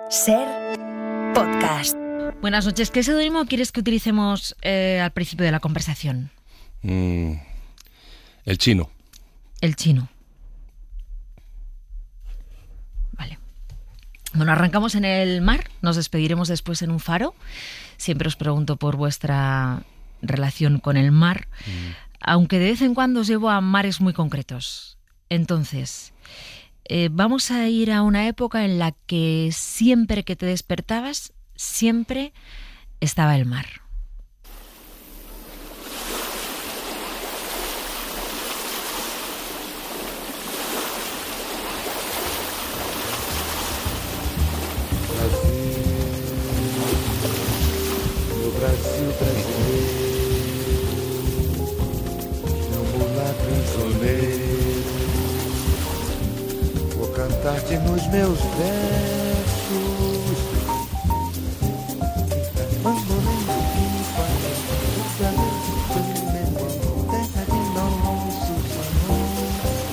Ser podcast. Buenas noches. ¿Qué seudónimo quieres que utilicemos al principio de la conversación? El chino. El chino. Vale. Bueno, arrancamos en el mar. Nos despediremos después en un faro. Siempre os pregunto por vuestra relación con el mar. Aunque de vez en cuando os llevo a mares muy concretos. Entonces, vamos a ir a una época en la que siempre que te despertabas, siempre estaba el mar. Brasil brasileiro, meu mulato insoleiro, vou cantar-te nos meus versos.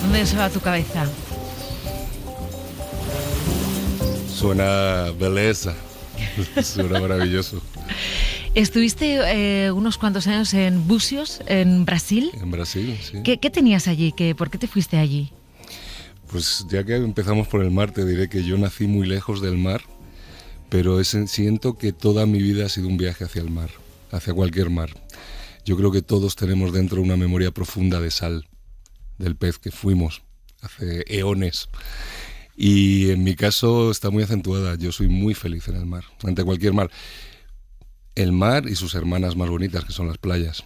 ¿Dónde se va tu cabeza? Suena belleza. Suena maravilloso. Estuviste unos cuantos años en Bucios, en Brasil. En Brasil, sí. ¿Qué tenías allí? ¿Por qué te fuiste allí? Pues ya que empezamos por el mar, te diré que yo nací muy lejos del mar, pero siento que toda mi vida ha sido un viaje hacia el mar, hacia cualquier mar. Yo creo que todos tenemos dentro una memoria profunda de sal, del pez que fuimos hace eones. Y en mi caso está muy acentuada. Yo soy muy feliz en el mar, ante cualquier mar. El mar y sus hermanas más bonitas, que son las playas,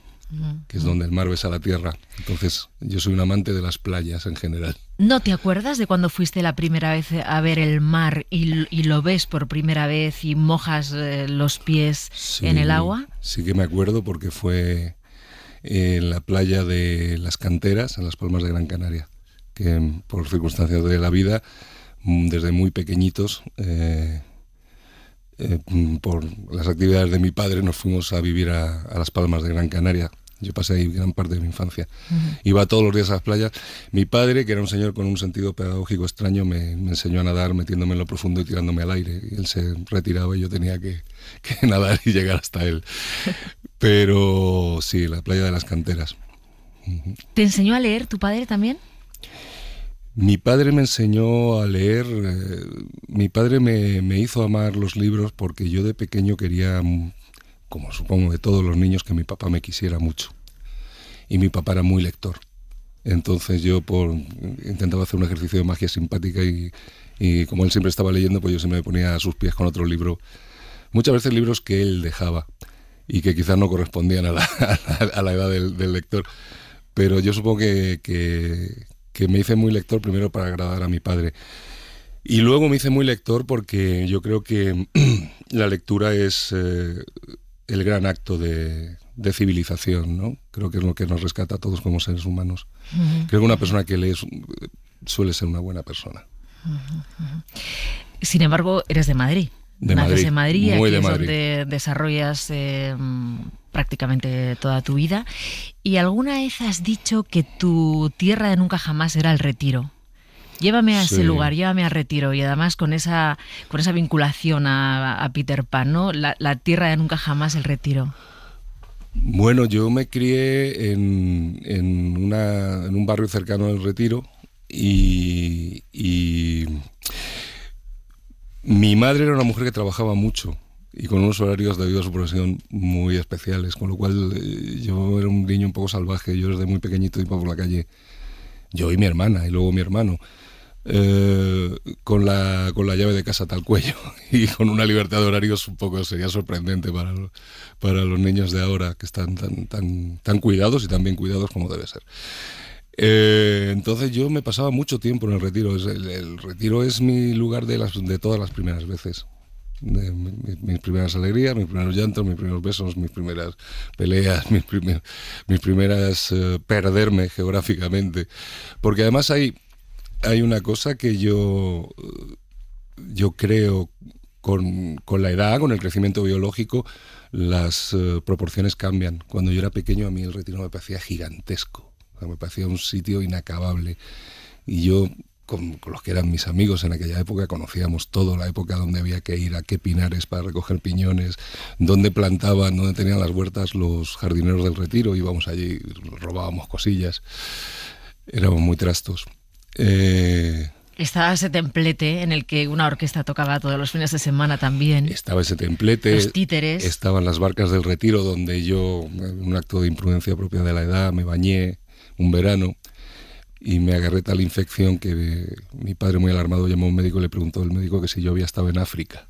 que es donde el mar besa la tierra. Entonces, yo soy un amante de las playas en general. ¿No te acuerdas de cuando fuiste la primera vez a ver el mar y lo ves por primera vez y mojas los pies en el agua? Sí que me acuerdo porque fue en la playa de Las Canteras, en Las Palmas de Gran Canaria, que por circunstancias de la vida, desde muy pequeñitos, por las actividades de mi padre, nos fuimos a vivir a Las Palmas de Gran Canaria. Yo pasé ahí gran parte de mi infancia. Iba todos los días a las playas. Mi padre, que era un señor con un sentido pedagógico extraño, me enseñó a nadar metiéndome en lo profundo y tirándome al aire. Y él se retiraba y yo tenía que nadar y llegar hasta él. Pero sí, la playa de Las Canteras. ¿Te enseñó a leer tu padre también? Mi padre me enseñó a leer, mi padre me hizo amar los libros porque yo de pequeño quería, como supongo de todos los niños, que mi papá me quisiera mucho. Y mi papá era muy lector. Entonces yo intentaba hacer un ejercicio de magia simpática y como él siempre estaba leyendo, pues yo siempre me ponía a sus pies con otro libro. Muchas veces libros que él dejaba y que quizás no correspondían a la edad del lector. Pero yo supongo que me hice muy lector primero para agradar a mi padre. Y luego me hice muy lector porque yo creo que la lectura es el gran acto de civilización, ¿no? Creo que es lo que nos rescata a todos como seres humanos. Creo que una persona que lee suele ser una buena persona. Sin embargo, eres de Madrid. Naces en Madrid, muy aquí de es Madrid. donde desarrollas prácticamente toda tu vida. ¿Y alguna vez has dicho que tu tierra de nunca jamás era el Retiro? Llévame a ese lugar, llévame a Retiro. Y además con esa vinculación a Peter Pan, ¿no? La tierra de nunca jamás, el Retiro. Bueno, yo me crié en un barrio cercano al Retiro y mi madre era una mujer que trabajaba mucho y con unos horarios debido a su profesión muy especiales, con lo cual yo era un niño un poco salvaje. Yo desde muy pequeñito iba por la calle, yo y mi hermana y luego mi hermano, con la llave de casa hasta el cuello y con una libertad de horarios un poco sería sorprendente para los niños de ahora, que están tan cuidados y tan bien cuidados como debe ser. Entonces yo me pasaba mucho tiempo en el Retiro. El Retiro es mi lugar de todas las primeras veces. Mis primeras alegrías, mis primeros llantos, mis primeros besos, mis primeras peleas, mis primeras perderme geográficamente. Porque además hay una cosa que yo creo con la edad, con el crecimiento biológico, las proporciones cambian. Cuando yo era pequeño a mí el Retiro me parecía gigantesco. O sea, me parecía un sitio inacabable. Y yo con los que eran mis amigos en aquella época, conocíamos todo, la época donde había que ir a qué pinares para recoger piñones, dónde plantaban, dónde tenían las huertas los jardineros del Retiro, íbamos allí, robábamos cosillas, éramos muy trastos. Estaba ese templete en el que una orquesta tocaba todos los fines de semana también. Estaba ese templete. Los títeres. Estaban las barcas del Retiro, donde yo, en un acto de imprudencia propia de la edad, me bañé un verano y me agarré tal infección que mi padre, muy alarmado, llamó a un médico y le preguntó al médico que si yo había estado en África.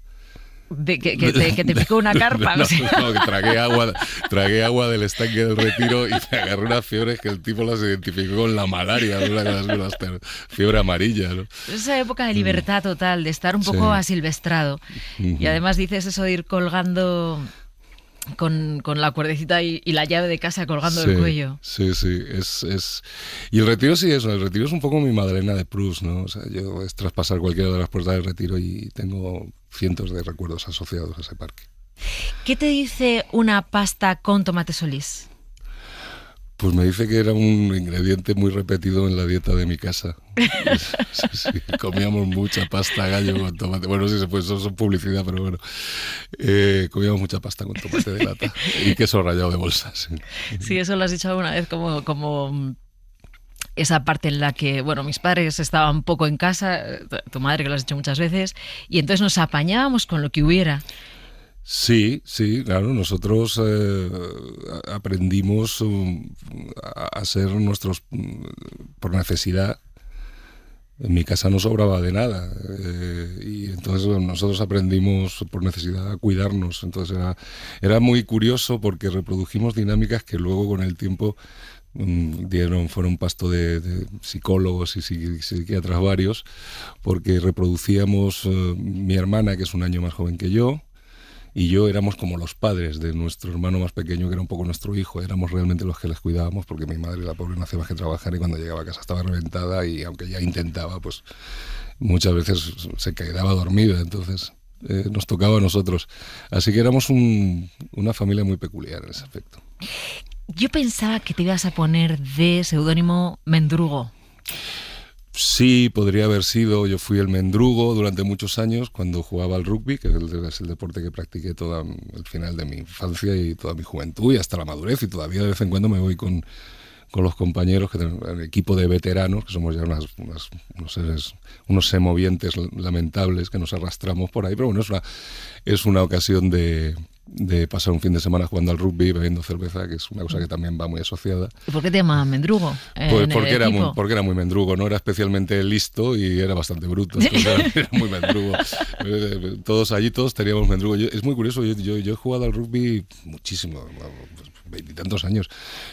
Que te picó una carpa. No, que tragué agua del estanque del Retiro y me agarré unas fiebres que el tipo las identificó con la malaria, una fiebre amarilla, ¿no? Esa época de libertad total, de estar un poco asilvestrado. Y además dices eso de ir colgando con la cuerdecita y la llave de casa colgando del cuello. Sí. Y el Retiro sí es, el Retiro es un poco mi Madalena de Proust, ¿no? O sea, yo es traspasar cualquiera de las puertas del Retiro y tengo cientos de recuerdos asociados a ese parque. ¿Qué te dice una pasta con tomate solís? Pues me dice que era un ingrediente muy repetido en la dieta de mi casa. Sí, comíamos mucha pasta gallo con tomate. Bueno, sí, pues eso es publicidad, pero bueno. Comíamos mucha pasta con tomate de lata y queso rallado de bolsas. Sí, eso lo has dicho alguna vez como esa parte en la que, bueno, mis padres estaban poco en casa, tu madre, que lo has dicho muchas veces, y entonces nos apañábamos con lo que hubiera. Sí, claro, nosotros aprendimos a ser nuestros por necesidad. En mi casa no sobraba de nada y entonces nosotros aprendimos por necesidad a cuidarnos. Entonces era muy curioso porque reprodujimos dinámicas que luego con el tiempo fueron pasto de psicólogos y psiquiatras varios, porque reproducíamos mi hermana, que es un año más joven que yo, y yo éramos como los padres de nuestro hermano más pequeño, que era un poco nuestro hijo. Éramos realmente los que les cuidábamos, porque mi madre, la pobre, no hacía más que trabajar y cuando llegaba a casa estaba reventada y aunque ya intentaba, pues muchas veces se quedaba dormida, entonces nos tocaba a nosotros. Así que éramos una familia muy peculiar en ese aspecto. Yo pensaba que te ibas a poner de seudónimo Mendrugo. Sí, podría haber sido. Yo fui el Mendrugo durante muchos años cuando jugaba al rugby, que es el deporte que practiqué todo el final de mi infancia y toda mi juventud y hasta la madurez, y todavía de vez en cuando me voy con los compañeros, el equipo de veteranos, que somos ya unos semovientes lamentables que nos arrastramos por ahí, pero bueno, es una ocasión de pasar un fin de semana jugando al rugby, bebiendo cerveza, que es una cosa que también va muy asociada. ¿Y por qué te llamaban Mendrugo? Pues porque era muy Mendrugo, no era especialmente listo y era bastante bruto, entonces era muy Mendrugo. Todos teníamos Mendrugo. Es muy curioso, yo he jugado al rugby muchísimo, 20 y tantos años,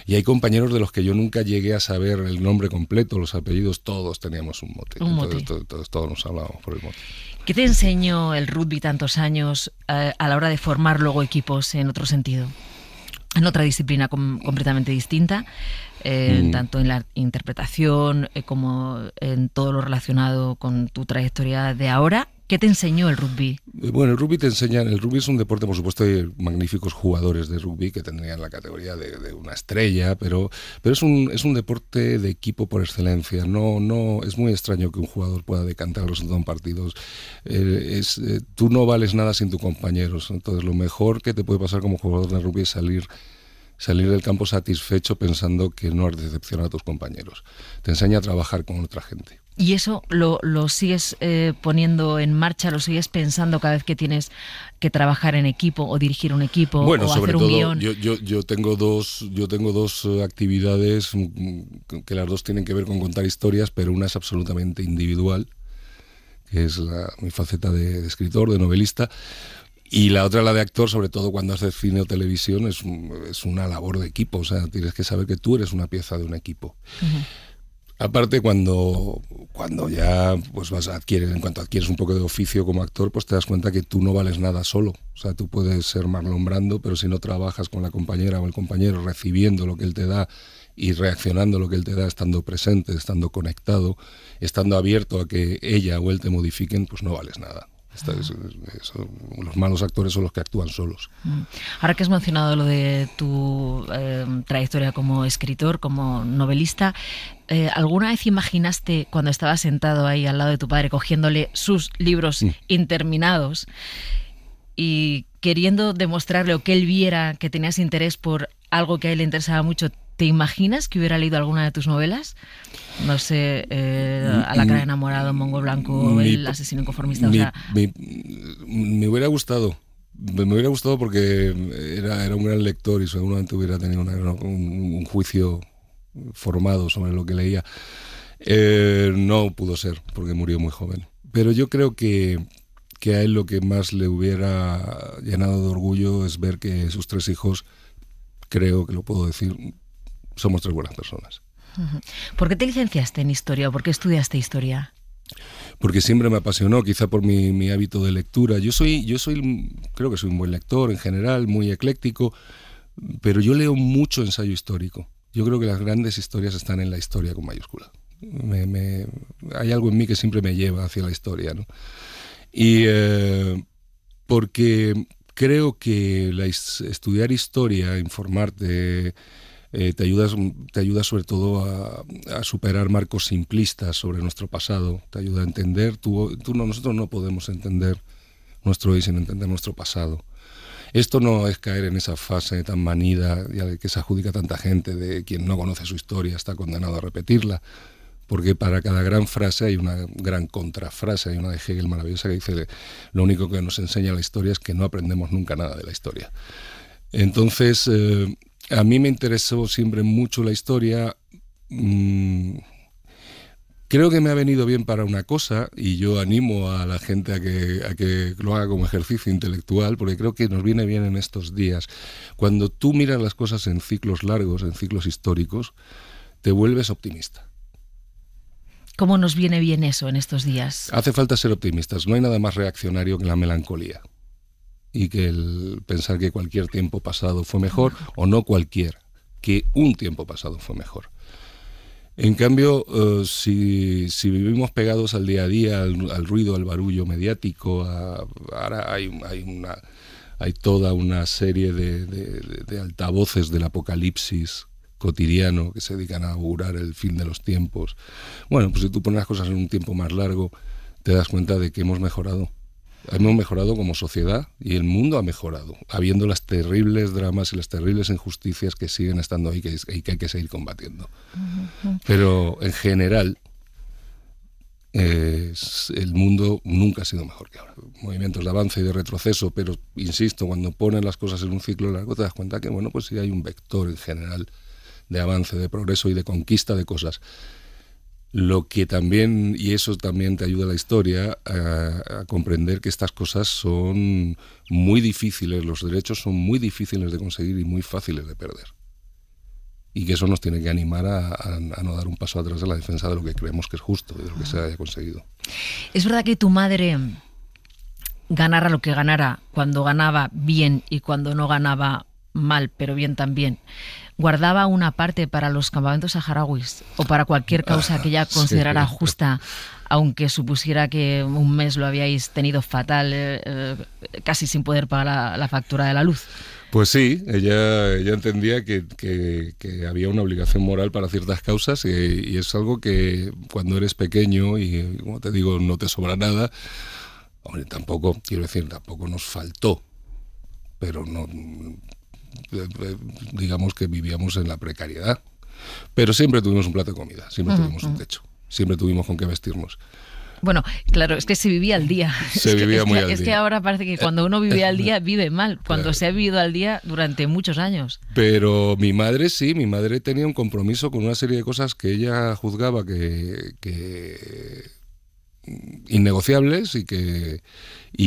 y hay compañeros de los que yo nunca llegué a saber el nombre completo, los apellidos, todos teníamos un mote. Entonces todos nos hablábamos por el mote. ¿Qué te enseñó el rugby tantos años a la hora de formar luego equipos en otro sentido? En otra disciplina completamente distinta, tanto en la interpretación como en todo lo relacionado con tu trayectoria de ahora. ¿Qué te enseñó el rugby? Bueno, el rugby el rugby es un deporte, por supuesto, hay magníficos jugadores de rugby que tendrían la categoría de una estrella, pero es un deporte de equipo por excelencia. No es muy extraño que un jugador pueda decantar el resultado en partidos. Tú no vales nada sin tus compañeros. Entonces, lo mejor que te puede pasar como jugador de rugby es salir del campo satisfecho pensando que no has decepcionado a tus compañeros. Te enseña a trabajar con otra gente. ¿Y eso lo sigues poniendo en marcha, lo sigues pensando cada vez que tienes que trabajar en equipo o dirigir un equipo o hacer un guión? Yo tengo dos actividades que las dos tienen que ver con contar historias, pero una es absolutamente individual, que es mi faceta de escritor, de novelista. Y la otra, la de actor, sobre todo cuando haces cine o televisión, es una labor de equipo. O sea, tienes que saber que tú eres una pieza de un equipo. Uh-huh. Aparte, cuando ya pues en cuanto adquieres un poco de oficio como actor, pues te das cuenta que tú no vales nada solo. O sea, tú puedes ser Marlon Brando, pero si no trabajas con la compañera o el compañero recibiendo lo que él te da y reaccionando a lo que él te da, estando presente, estando conectado, estando abierto a que ella o él te modifiquen, pues no vales nada. Los malos actores son los que actúan solos. Ahora que has mencionado lo de tu trayectoria como escritor, como novelista, ¿alguna vez imaginaste cuando estabas sentado ahí al lado de tu padre cogiéndole sus libros interminados y queriendo demostrarle o que él viera que tenías interés por algo que a él le interesaba mucho, ¿te imaginas que hubiera leído alguna de tus novelas? No sé, Alacrán enamorado, Mongo Blanco, El asesino inconformista. Me hubiera gustado. Me hubiera gustado porque era un gran lector y seguramente hubiera tenido un juicio formado sobre lo que leía. No pudo ser porque murió muy joven. Pero yo creo que a él lo que más le hubiera llenado de orgullo es ver que sus 3 hijos, creo que lo puedo decir, somos 3 buenas personas. ¿Por qué te licenciaste en historia o por qué estudiaste historia? Porque siempre me apasionó, quizá por mi hábito de lectura. Yo creo que soy un buen lector en general, muy ecléctico, pero yo leo mucho ensayo histórico. Yo creo que las grandes historias están en la historia con mayúscula. Hay algo en mí que siempre me lleva hacia la historia, ¿no? Y porque creo que estudiar historia, informarte, te ayuda sobre todo a superar marcos simplistas sobre nuestro pasado, te ayuda a entender, nosotros no podemos entender nuestro hoy sin entender nuestro pasado. Esto no es caer en esa fase tan manida que se adjudica a tanta gente de quien no conoce su historia está condenado a repetirla, porque para cada gran frase hay una gran contrafrase, hay una de Hegel maravillosa que dice lo único que nos enseña la historia es que no aprendemos nunca nada de la historia. Entonces, a mí me interesó siempre mucho la historia. Creo que me ha venido bien para una cosa y yo animo a la gente a que lo haga como ejercicio intelectual, porque creo que nos viene bien en estos días. Cuando tú miras las cosas en ciclos largos, en ciclos históricos, te vuelves optimista. ¿Cómo nos viene bien eso en estos días? Hace falta ser optimistas. No hay nada más reaccionario que la melancolía y que el pensar que cualquier tiempo pasado fue mejor, o no cualquier, que un tiempo pasado fue mejor. En cambio, si vivimos pegados al día a día, al ruido, al barullo mediático, ahora hay toda una serie de altavoces del apocalipsis cotidiano que se dedican a augurar el fin de los tiempos. Bueno, pues si tú pones las cosas en un tiempo más largo, te das cuenta de que hemos mejorado. Hemos mejorado como sociedad y el mundo ha mejorado, habiendo las terribles dramas y las terribles injusticias que siguen estando ahí y que hay que seguir combatiendo. Pero en general, el mundo nunca ha sido mejor que ahora. Movimientos de avance y de retroceso, pero insisto, cuando pones las cosas en un ciclo largo te das cuenta que bueno, pues sí hay un vector en general de avance, de progreso y de conquista de cosas. Lo que también, y eso también te ayuda a la historia, a comprender que estas cosas son muy difíciles, los derechos son muy difíciles de conseguir y muy fáciles de perder. Y que eso nos tiene que animar a no dar un paso atrás en la defensa de lo que creemos que es justo y de lo que se haya conseguido. ¿Es verdad que tu madre, ganara lo que ganara, cuando ganaba bien y cuando no ganaba mal, pero bien también, guardaba una parte para los campamentos saharauis o para cualquier causa que ella considerara justa, aunque supusiera que un mes lo habíais tenido fatal, casi sin poder pagar la factura de la luz? Pues sí, ella entendía que había una obligación moral para ciertas causas y es algo que cuando eres pequeño y, como te digo, no te sobra nada, hombre, tampoco nos faltó, pero no... digamos que vivíamos en la precariedad, pero siempre tuvimos un plato de comida, siempre tuvimos un techo, siempre tuvimos con qué vestirnos. Bueno, claro, es que se vivía al día. Es que ahora parece que cuando uno vive al día, vive mal, cuando claro. Se ha vivido al día durante muchos años. Pero mi madre tenía un compromiso con una serie de cosas que ella juzgaba que innegociables y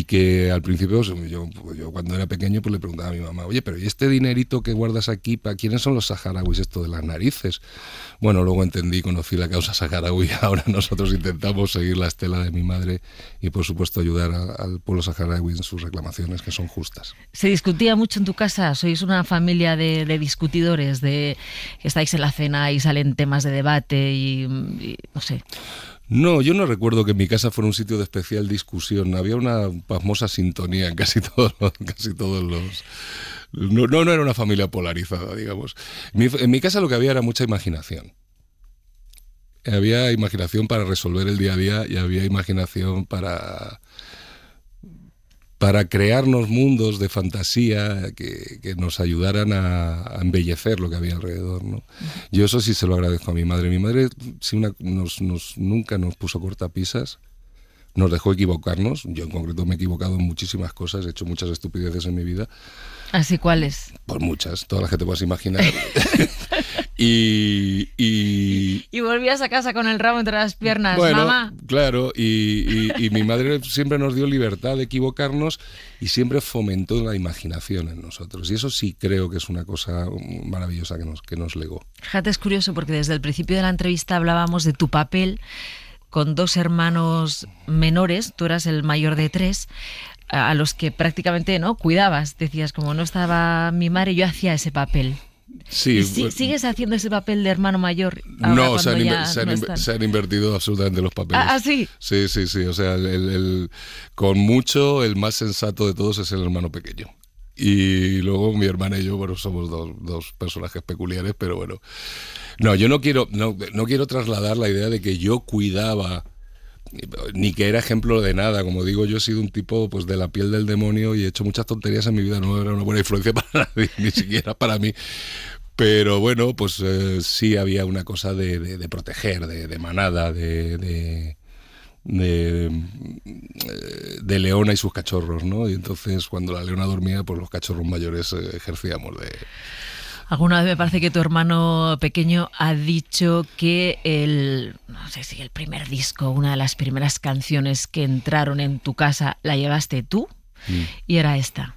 que al principio yo cuando era pequeño pues le preguntaba a mi mamá, oye, pero ¿y este dinerito que guardas aquí, para quiénes son los saharauis esto de las narices? Bueno, luego conocí la causa saharaui, ahora nosotros intentamos seguir la estela de mi madre y por supuesto ayudar al pueblo saharaui en sus reclamaciones que son justas. ¿Se discutía mucho en tu casa? ¿Sois una familia de discutidores, de que estáis en la cena y salen temas de debate y no sé? No, yo no recuerdo que mi casa fuera un sitio de especial discusión. Había una pasmosa sintonía en casi todos los... No era una familia polarizada, digamos. En mi casa lo que había era mucha imaginación. Había imaginación para resolver el día a día y había imaginación para crearnos mundos de fantasía que nos ayudaran a embellecer lo que había alrededor, ¿no? Yo eso sí se lo agradezco a mi madre. Mi madre nunca nos puso cortapisas, nos dejó equivocarnos. Yo en concreto me he equivocado en muchísimas cosas, he hecho muchas estupideces en mi vida. ¿Así cuáles? Pues muchas, todas las que te puedas imaginar. Y volvías a casa con el rabo entre las piernas, bueno, mamá. Claro, y mi madre siempre nos dio libertad de equivocarnos y siempre fomentó la imaginación en nosotros. Y eso sí creo que es una cosa maravillosa que nos legó. Fíjate, es curioso porque desde el principio de la entrevista hablábamos de tu papel con 2 hermanos menores, tú eras el mayor de 3, a los que prácticamente no cuidabas. Decías, como no estaba mi madre, yo hacía ese papel. Sí, ¿Sigues haciendo ese papel de hermano mayor? No, se han invertido absolutamente los papeles. ¿Ah, sí? Sí. O sea, con mucho, el más sensato de todos es el hermano pequeño. Y luego mi hermana y yo, bueno, somos dos personajes peculiares, pero bueno. No, yo no quiero trasladar la idea de que yo cuidaba, ni que era ejemplo de nada. Como digo, yo he sido un tipo pues de la piel del demonio y he hecho muchas tonterías en mi vida. No era una buena influencia para nadie, ni siquiera para mí. Pero bueno, pues sí había una cosa de proteger, de manada, de Leona y sus cachorros, ¿no? Y entonces cuando la Leona dormía, pues los cachorros mayores ejercíamos de... Alguna vez me parece que tu hermano pequeño ha dicho que no sé si el primer disco, una de las primeras canciones que entraron en tu casa, la llevaste tú, y era esta.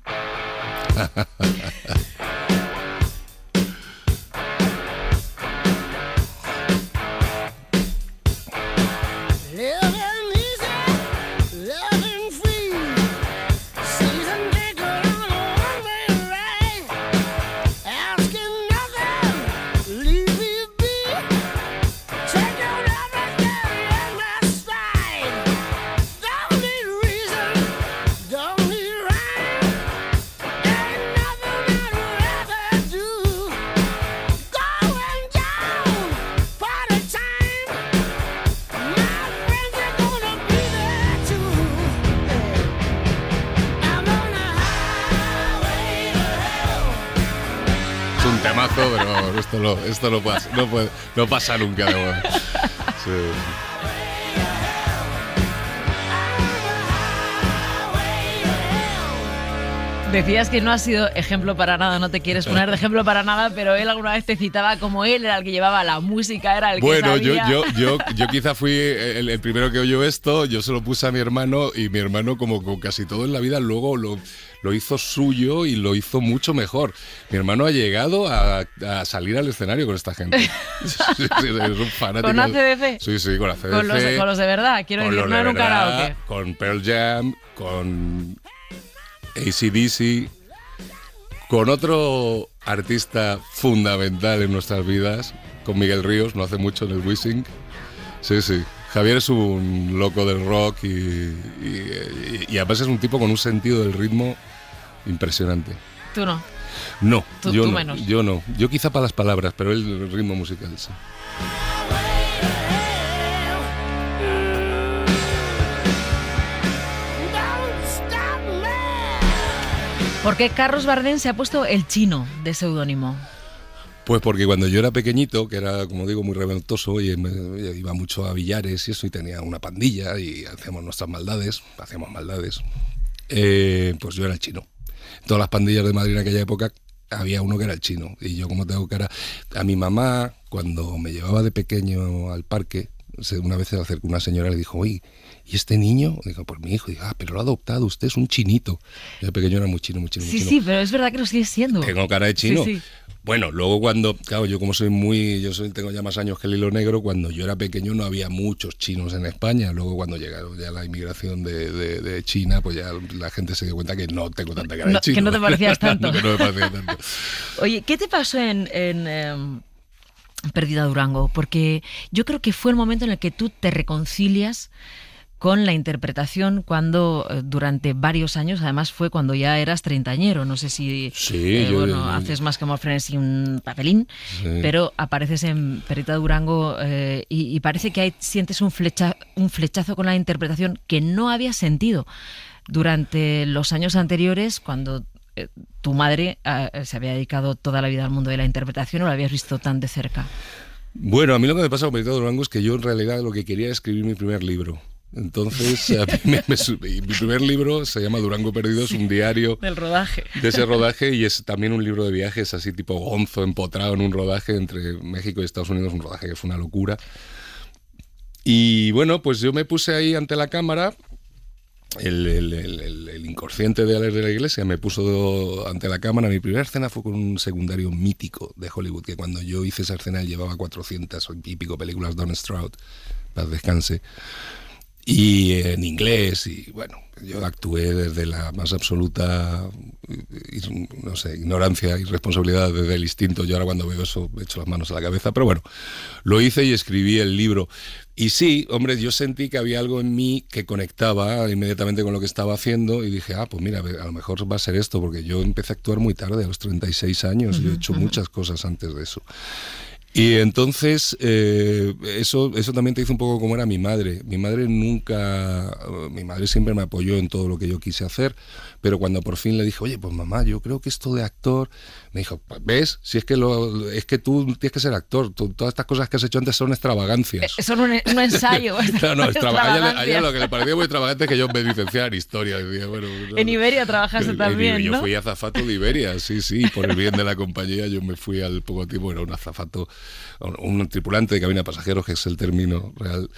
Pero esto no pasa nunca de moda. Sí. Decías que no has sido ejemplo para nada, no te quieres poner de ejemplo para nada, pero él alguna vez te citaba como él era el que llevaba la música, era el que sabía. Bueno, yo quizá fui el primero que oyó esto, yo se lo puse a mi hermano y mi hermano, como con casi todo en la vida, luego lo hizo suyo y lo hizo mucho mejor. Mi hermano ha llegado a salir al escenario con esta gente. Sí, es un fanático. ¿Con ACDC? Sí, con ACDC. Con los de verdad, quiero decir, no en un karaoke. Con Pearl Jam, con AC/DC, con otro artista fundamental en nuestras vidas, con Miguel Ríos, no hace mucho en el Wizzing. Sí. Javier es un loco del rock y además es un tipo con un sentido del ritmo impresionante. ¿Tú no? No, yo no. Menos. Yo no. Yo quizá para las palabras, pero él el ritmo musical, sí. ¿Por qué Carlos Bardén se ha puesto el Chino de seudónimo? Pues porque cuando yo era pequeñito, que era, como digo, muy revoltoso y iba mucho a billares y eso, y tenía una pandilla y hacíamos nuestras maldades, pues yo era el Chino. En todas las pandillas de Madrid en aquella época había uno que era el Chino. Y yo, como tengo cara... A mi mamá, cuando me llevaba de pequeño al parque, una vez se le acercó una señora y le dijo, oye, ¿y este niño? Dijo, pues mi hijo. Dijo, pero lo ha adoptado, usted es un chinito. Yo de pequeño era muy chino. Sí, pero es verdad que lo sigue siendo. Tengo cara de chino. Sí. Bueno, luego cuando, claro, yo como tengo ya más años que el hilo negro, cuando yo era pequeño no había muchos chinos en España. Luego cuando llegaron ya la inmigración de China, pues ya la gente se dio cuenta que no tengo tanta cara de chino. Que no te parecías tanto. Que no me parecía tanto. Oye, ¿qué te pasó en Perdida Durango, porque yo creo que fue el momento en el que tú te reconcilias con la interpretación cuando durante varios años, además fue cuando ya eras treintañero, no sé si Sí, haces más que Amor Frenesí un papelín, Sí. pero apareces en Perdida Durango y parece que ahí sientes un flechazo con la interpretación que no habías sentido durante los años anteriores cuando tu madre se había dedicado toda la vida al mundo de la interpretación o lo habías visto tan de cerca. Bueno, a mí lo que me pasa con Perdida Durango es que yo en realidad lo que quería era escribir mi primer libro. Entonces, a mí mi primer libro se llama Durango Perdido, es un diario Del rodaje. de ese rodaje y es también un libro de viajes así tipo Gonzo empotrado en un rodaje entre México y Estados Unidos, un rodaje que fue una locura. Y bueno, pues yo me puse ahí ante la cámara, el inconsciente de Alex de la Iglesia me puso ante la cámara. Mi primera escena fue con un secundario mítico de Hollywood, que cuando yo hice esa escena él llevaba 400 y pico películas, Don Stroud, paz descanse. Y en inglés, y bueno, yo actué desde la más absoluta, no sé, ignorancia y responsabilidad desde el instinto. Yo ahora cuando veo eso me echo las manos a la cabeza, pero bueno, lo hice y escribí el libro. Y sí, hombre, yo sentí que había algo en mí que conectaba inmediatamente con lo que estaba haciendo y dije, pues mira, a lo mejor va a ser esto, porque yo empecé a actuar muy tarde, a los 36 años, yo he hecho muchas cosas antes de eso. Y entonces eso también te dice un poco cómo era mi madre. Mi madre siempre me apoyó en todo lo que yo quise hacer, pero cuando por fin le dije, oye, pues mamá, yo creo que esto de actor, me dijo, ¿ves? Si es que es que tú tienes que ser actor, todas estas cosas que has hecho antes son extravagancias. Son un ensayo. No, a ella lo que le parecía muy extravagante es que yo me licenciara en historia. Decía, bueno, en Iberia trabajaste también, ¿no? Yo fui azafato de Iberia, sí, por el bien de la compañía yo me fui al poco tiempo, era un azafato, un tripulante de cabina de pasajeros, que es el término real,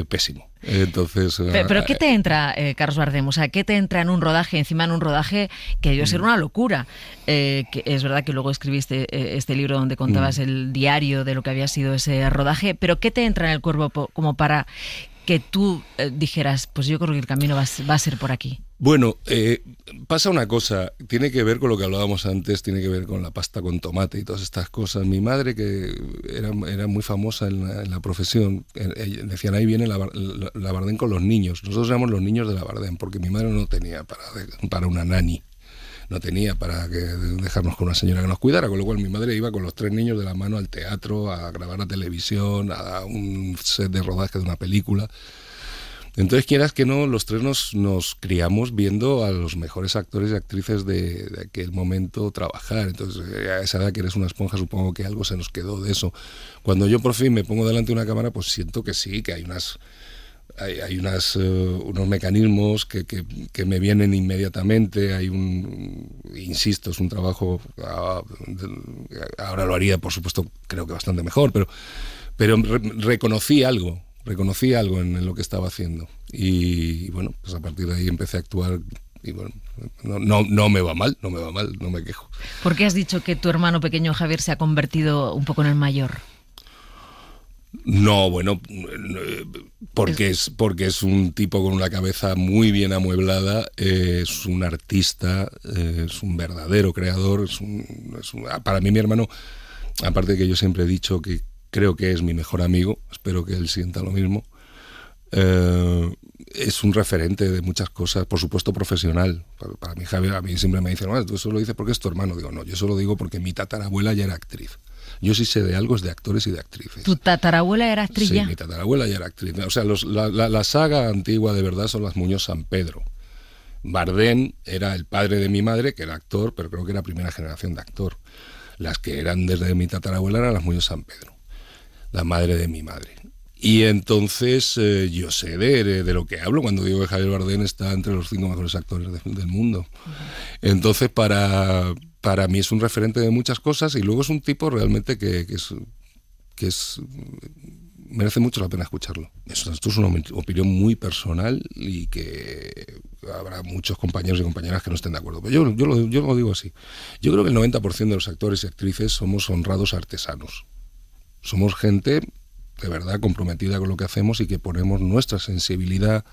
pésimo. Entonces, pero ¿qué te entra, Carlos Bardem? O sea, ¿qué te entra en un rodaje, encima en un rodaje que debió ser una locura? Que es verdad que luego escribiste este libro donde contabas el diario de lo que había sido ese rodaje, pero ¿qué te entra en el cuerpo como para que tú dijeras, pues yo creo que el camino va a ser por aquí? Bueno, pasa una cosa, tiene que ver con lo que hablábamos antes, tiene que ver con la pasta con tomate y todas estas cosas. Mi madre, que era muy famosa en la profesión, decían, ahí viene la Bardem con los niños. Nosotros éramos los niños de la Bardem, porque mi madre no tenía para una nani, no tenía para dejarnos con una señora que nos cuidara, con lo cual mi madre iba con los 3 niños de la mano al teatro, a grabar a televisión, a un set de rodaje de una película. Entonces, quieras que no, los 3 nos criamos viendo a los mejores actores y actrices de aquel momento trabajar. Entonces, a esa edad que eres una esponja, supongo que algo se nos quedó de eso. Cuando yo por fin me pongo delante de una cámara, pues siento que sí, que hay unos mecanismos que me vienen inmediatamente. Insisto, es un trabajo, ahora lo haría, por supuesto, creo que bastante mejor, pero reconocí algo en lo que estaba haciendo y bueno, pues a partir de ahí empecé a actuar y bueno, no me va mal, no me quejo. ¿Por qué has dicho que tu hermano pequeño Javier se ha convertido un poco en el mayor? No, bueno, porque es un tipo con una cabeza muy bien amueblada, es un artista, es un verdadero creador, para mí mi hermano, aparte de que yo siempre he dicho que creo que es mi mejor amigo, espero que él sienta lo mismo. Es un referente de muchas cosas, por supuesto profesional. Para mí, Javier, a mí siempre me dicen, tú eso lo dices porque es tu hermano. Digo, no, yo eso lo digo porque mi tatarabuela ya era actriz. Yo sí sé de algo, es de actores y de actrices. ¿Tu tatarabuela era actriz ya? Sí, mi tatarabuela ya era actriz. O sea, la saga antigua de verdad son las Muñoz San Pedro. Bardem era el padre de mi madre, que era actor, pero creo que era primera generación de actor. Las que eran desde mi tatarabuela eran las Muñoz San Pedro, la madre de mi madre. Y entonces yo sé de lo que hablo cuando digo que Javier Bardem está entre los 5 mejores actores del mundo. Entonces para mí es un referente de muchas cosas y luego es un tipo realmente que merece mucho la pena escucharlo. Esto es una opinión muy personal y que habrá muchos compañeros y compañeras que no estén de acuerdo. Pero yo lo digo así. Yo creo que el 90% de los actores y actrices somos honrados artesanos. Somos gente de verdad comprometida con lo que hacemos y que ponemos nuestra sensibilidad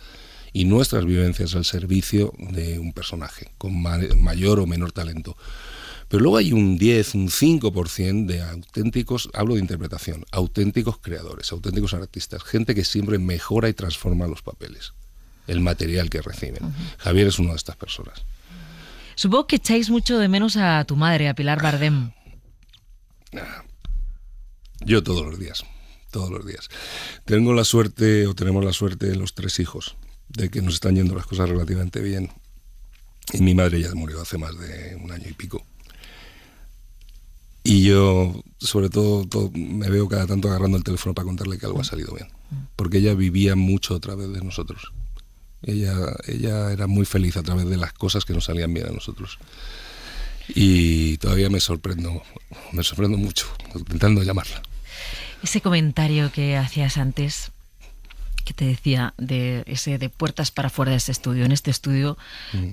y nuestras vivencias al servicio de un personaje con mayor o menor talento. Pero luego hay un 10, un 5% de auténticos, hablo de interpretación, auténticos creadores, auténticos artistas, gente que siempre mejora y transforma los papeles, el material que reciben. Javier es una de estas personas. Supongo que echáis mucho de menos a tu madre, a Pilar Bardem. Yo todos los días. Tengo la suerte, o tenemos la suerte de los 3 hijos, de que nos están yendo las cosas relativamente bien. Y mi madre ya murió hace más de 1 año y pico. Y yo, sobre todo, me veo cada tanto agarrando el teléfono para contarle que algo ha salido bien. Porque ella vivía mucho a través de nosotros. Ella era muy feliz a través de las cosas que nos salían bien a nosotros. Y todavía me sorprendo mucho intentando llamarla. Ese comentario que hacías antes, que te decía de puertas para afuera de ese estudio. En este estudio,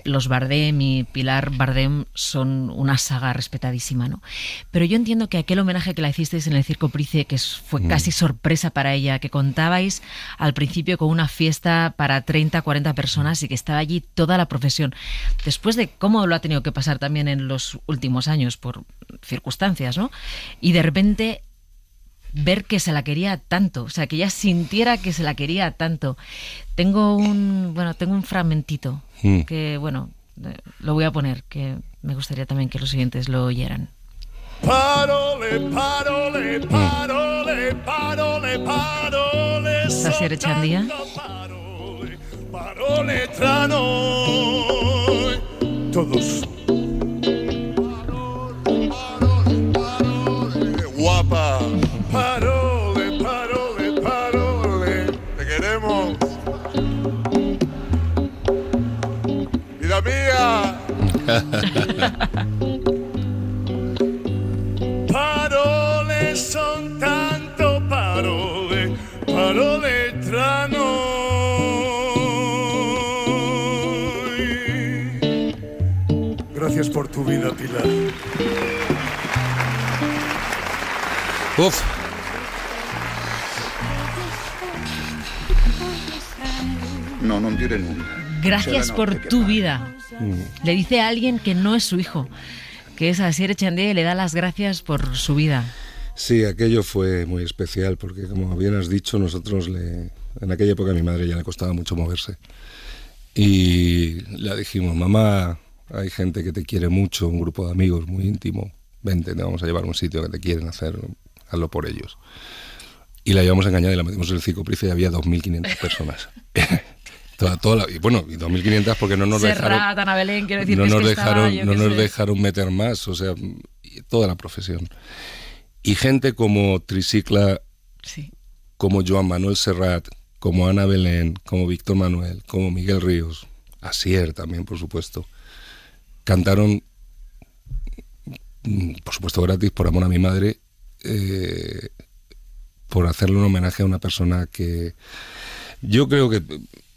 los Bardem y Pilar Bardem son una saga respetadísima, ¿no? Pero yo entiendo que aquel homenaje que la hicisteis en el Circo Price, que fue casi sorpresa para ella, que contabais al principio con una fiesta para 30, 40 personas y que estaba allí toda la profesión. Después de cómo lo ha tenido que pasar también en los últimos años por circunstancias, ¿no? Y de repente ver que se la quería tanto, o sea, que ella sintiera que se la quería tanto. Tengo un fragmentito que, lo voy a poner, que me gustaría también que los oyentes lo oyeran. Parole, parole, parole, parole, parole. Sasier Echandía. Parole, parole, trano. Todos. Guapa. Parole, parole, parole. Te queremos. Vida mía. Parole son tanto parole, parole tra noi. Gracias por tu vida, Pilar. Uf. No, non dire nulla. Gracias por tu vida. Le dice a alguien que no es su hijo, que es Asier Echandía, y le da las gracias por su vida. Sí, aquello fue muy especial porque, como bien has dicho, nosotros en aquella época a mi madre ya le costaba mucho moverse. Y le dijimos, mamá, hay gente que te quiere mucho, un grupo de amigos muy íntimo, vente, te vamos a llevar a un sitio que te quieren hacer, hazlo por ellos. Y la llevamos engañada y la metimos en el Circo Price y había 2.500 personas. Y 2.500 porque no nos Serrat, Ana Belén, quiero decir, no que nos es que dejaron, estaba, no nos dejaron meter más, o sea, toda la profesión. Y gente como Tricicla, sí, como Joan Manuel Serrat, como Ana Belén, como Víctor Manuel, como Miguel Ríos, Asier también, por supuesto, cantaron, por supuesto gratis, por amor a mi madre, por hacerle un homenaje a una persona que yo creo que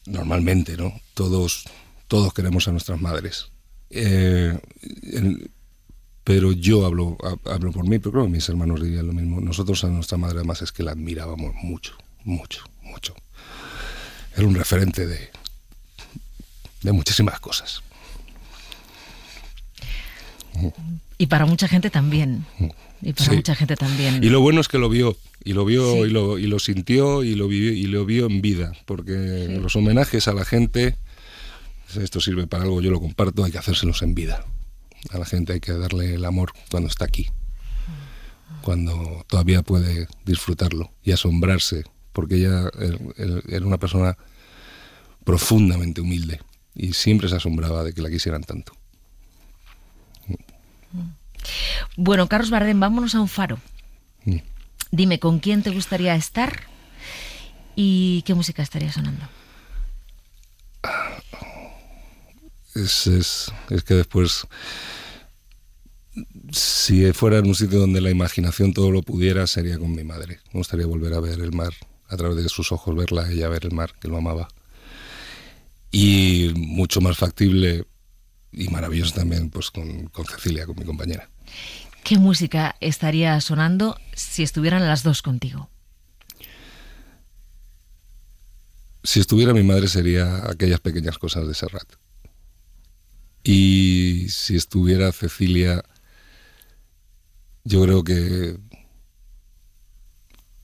normalmente, ¿no? Todos queremos a nuestras madres. Pero yo hablo por mí, pero creo que mis hermanos dirían lo mismo. Nosotros a nuestra madre además es que la admirábamos mucho, mucho, mucho. Era un referente de muchísimas cosas. Y para mucha gente también. Mucha gente también. Y lo bueno es que lo vio, y lo vio, sí, y lo sintió, y lo vio en vida, porque sí, los homenajes a la gente, esto sirve para algo, yo lo comparto, hay que hacérselos en vida. A la gente hay que darle el amor cuando está aquí, cuando todavía puede disfrutarlo y asombrarse, porque ella era una persona profundamente humilde y siempre se asombraba de que la quisieran tanto. Bueno, Carlos Bardem, vámonos a un faro. Dime, ¿con quién te gustaría estar y qué música estaría sonando? Es que después, si fuera en un sitio donde la imaginación todo lo pudiera, sería con mi madre. Me gustaría volver a ver el mar, a través de sus ojos verla a ella, ver el mar, que lo amaba. Y mucho más factible y maravilloso también, pues con Cecilia, con mi compañera. ¿Qué música estaría sonando si estuvieran las dos contigo? Si estuviera mi madre sería Aquellas pequeñas cosas de Serrat. Y si estuviera Cecilia, yo creo que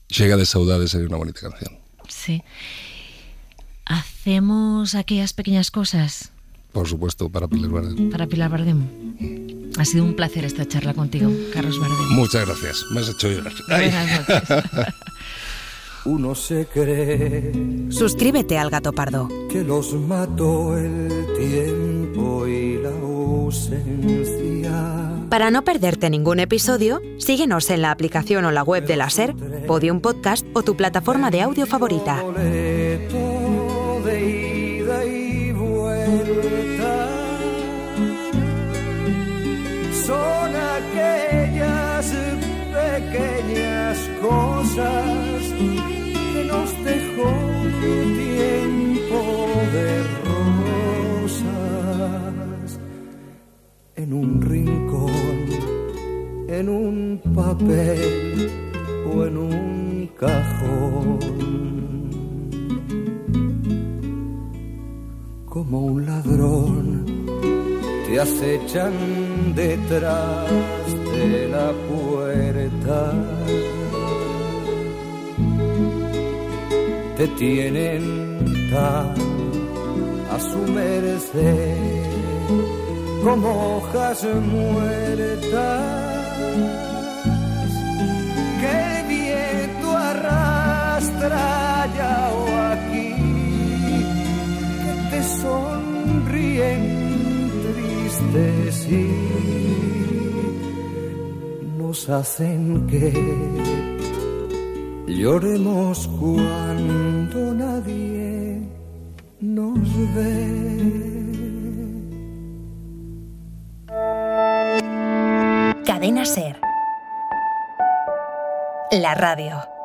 Chega de Saudade sería una bonita canción. Sí. ¿Hacemos aquellas pequeñas cosas? Por supuesto, para Pilar Bardem. Para Pilar Bardem. Ha sido un placer esta charla contigo, Carlos Bardem. Muchas gracias, me has hecho llorar. Buenas noches. Uno se cree Suscríbete al Gato Pardo. que los mató el tiempo y la ausencia. Para no perderte ningún episodio, síguenos en la aplicación o la web de la SER, Podium Podcast o tu plataforma de audio favorita. Boleto de ida y vuelta. Son aquellas pequeñas cosas que nos dejó un tiempo de rosas en un rincón, en un papel o en un cajón. Como un ladrón te acechan detrás de la puerta. Te tienen tan a su merced como hojas muertas que el viento arrastra allá o aquí, que te sonríen tristes y nos hacen que lloremos cuando nadie nos ve. Cadena SER. La radio.